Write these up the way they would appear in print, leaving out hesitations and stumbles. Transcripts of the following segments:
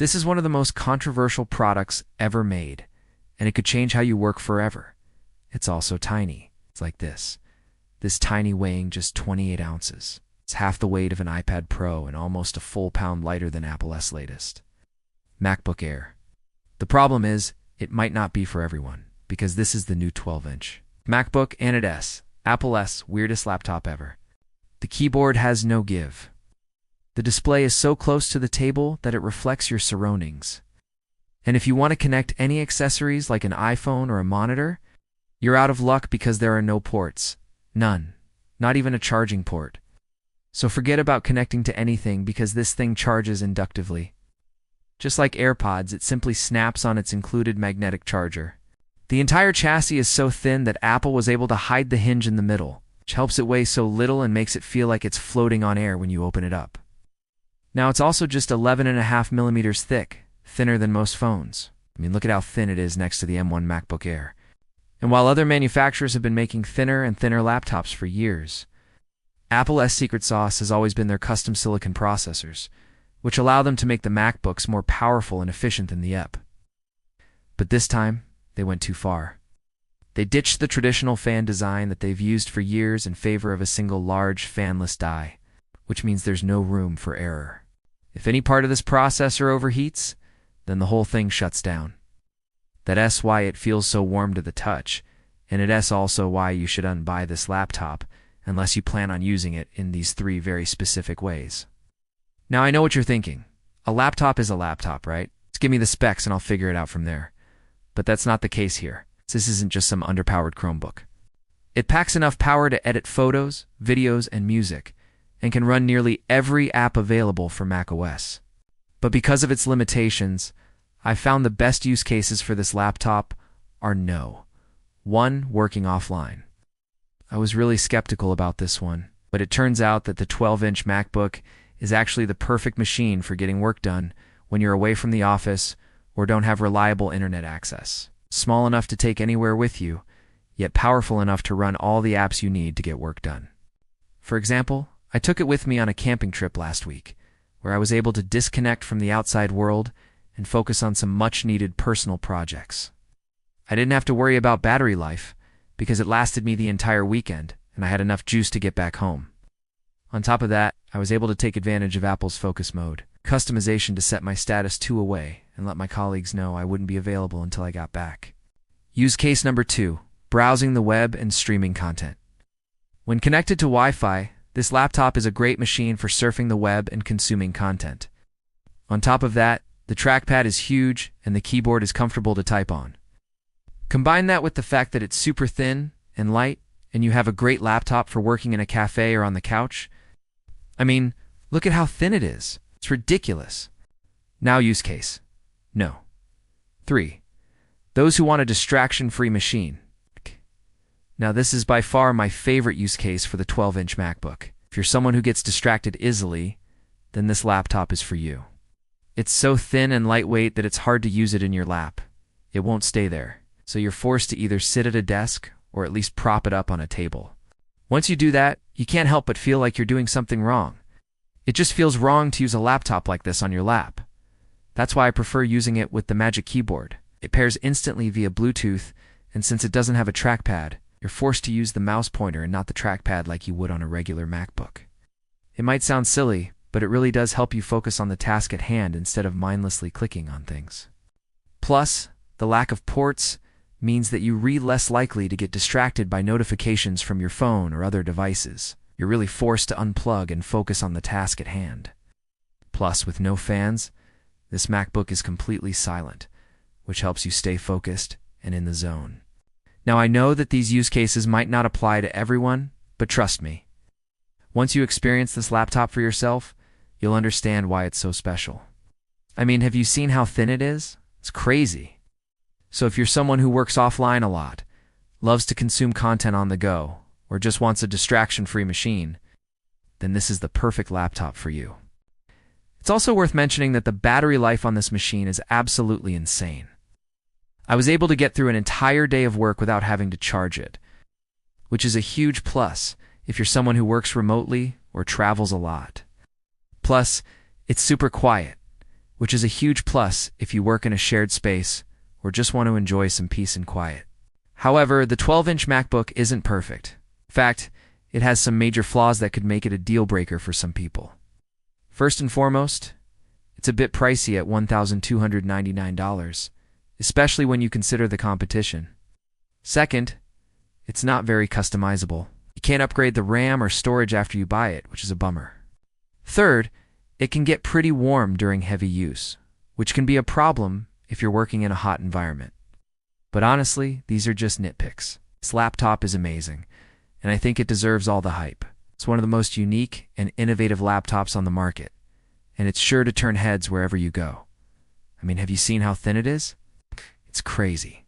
This is one of the most controversial products ever made, and it could change how you work forever. It's also tiny. It's like this. This tiny, weighing just 28 ounces. It's half the weight of an iPad Pro and almost a full pound lighter than Apple's latest MacBook Air. The problem is, it might not be for everyone, because this is the new 12-inch MacBook and its Apple's weirdest laptop ever. The keyboard has no give. The display is so close to the table that it reflects your surroundings. And if you want to connect any accessories like an iPhone or a monitor, you're out of luck because there are no ports. None. Not even a charging port. So forget about connecting to anything because this thing charges inductively. Just like AirPods, it simply snaps on its included magnetic charger. The entire chassis is so thin that Apple was able to hide the hinge in the middle, which helps it weigh so little and makes it feel like it's floating on air when you open it up. Now it's also just 11.5 millimeters thick, thinner than most phones. I mean, look at how thin it is next to the M1 MacBook Air. And while other manufacturers have been making thinner and thinner laptops for years, Apple's secret sauce has always been their custom silicon processors, which allow them to make the MacBooks more powerful and efficient than the EP. But this time, they went too far. They ditched the traditional fan design that they've used for years in favor of a single large fanless die, which means there's no room for error. If any part of this processor overheats, then the whole thing shuts down. That's why it feels so warm to the touch, and it's also why you should unbuy this laptop unless you plan on using it in these 3 very specific ways. Now I know what you're thinking. A laptop is a laptop, right? Just give me the specs and I'll figure it out from there. But that's not the case here. This isn't just some underpowered Chromebook. It packs enough power to edit photos, videos, and music, and can run nearly every app available for macOS. But because of its limitations, I found the best use cases for this laptop are no. 1, working offline. I was really skeptical about this one, but it turns out that the 12-inch MacBook is actually the perfect machine for getting work done when you're away from the office or don't have reliable internet access. Small enough to take anywhere with you, yet powerful enough to run all the apps you need to get work done. For example, I took it with me on a camping trip last week, where I was able to disconnect from the outside world and focus on some much-needed personal projects. I didn't have to worry about battery life, because it lasted me the entire weekend, and I had enough juice to get back home. On top of that, I was able to take advantage of Apple's focus mode, customization to set my status to away, and let my colleagues know I wouldn't be available until I got back. Use case number 2, browsing the web and streaming content. When connected to Wi-Fi, this laptop is a great machine for surfing the web and consuming content. On top of that, the trackpad is huge and the keyboard is comfortable to type on. Combine that with the fact that it's super thin and light, and you have a great laptop for working in a cafe or on the couch. I mean, look at how thin it is. It's ridiculous. Now use case. No. 3. Those who want a distraction-free machine. Now this is by far my favorite use case for the 12-inch MacBook. If you're someone who gets distracted easily, then this laptop is for you. It's so thin and lightweight that it's hard to use it in your lap. It won't stay there, so you're forced to either sit at a desk or at least prop it up on a table. Once you do that, you can't help but feel like you're doing something wrong. It just feels wrong to use a laptop like this on your lap. That's why I prefer using it with the Magic Keyboard. It pairs instantly via Bluetooth, and since it doesn't have a trackpad, you're forced to use the mouse pointer and not the trackpad like you would on a regular MacBook. It might sound silly, but it really does help you focus on the task at hand instead of mindlessly clicking on things. Plus, the lack of ports means that you're less likely to get distracted by notifications from your phone or other devices. You're really forced to unplug and focus on the task at hand. Plus, with no fans, this MacBook is completely silent, which helps you stay focused and in the zone. Now, I know that these use cases might not apply to everyone, but trust me. Once you experience this laptop for yourself, you'll understand why it's so special. I mean, have you seen how thin it is? It's crazy. So if you're someone who works offline a lot, loves to consume content on the go, or just wants a distraction-free machine, then this is the perfect laptop for you. It's also worth mentioning that the battery life on this machine is absolutely insane. I was able to get through an entire day of work without having to charge it, which is a huge plus if you're someone who works remotely or travels a lot. Plus, it's super quiet, which is a huge plus if you work in a shared space or just want to enjoy some peace and quiet. However, the 12-inch MacBook isn't perfect. In fact, it has some major flaws that could make it a deal breaker for some people. First and foremost, it's a bit pricey at $1,299, especially when you consider the competition. Second, it's not very customizable. You can't upgrade the RAM or storage after you buy it, which is a bummer. Third, it can get pretty warm during heavy use, which can be a problem if you're working in a hot environment. But honestly, these are just nitpicks. This laptop is amazing, and I think it deserves all the hype. It's one of the most unique and innovative laptops on the market, and it's sure to turn heads wherever you go. I mean, have you seen how thin it is? It's crazy.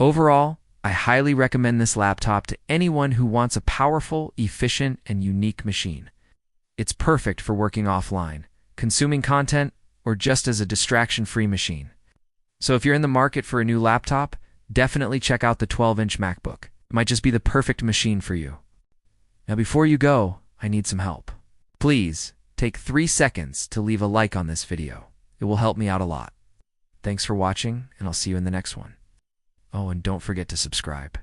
Overall, I highly recommend this laptop to anyone who wants a powerful, efficient, and unique machine. It's perfect for working offline, consuming content, or just as a distraction-free machine. So if you're in the market for a new laptop, definitely check out the 12-inch MacBook. It might just be the perfect machine for you. Now before you go, I need some help. Please, take 3 seconds to leave a like on this video. It will help me out a lot. Thanks for watching, and I'll see you in the next one. Oh, and don't forget to subscribe.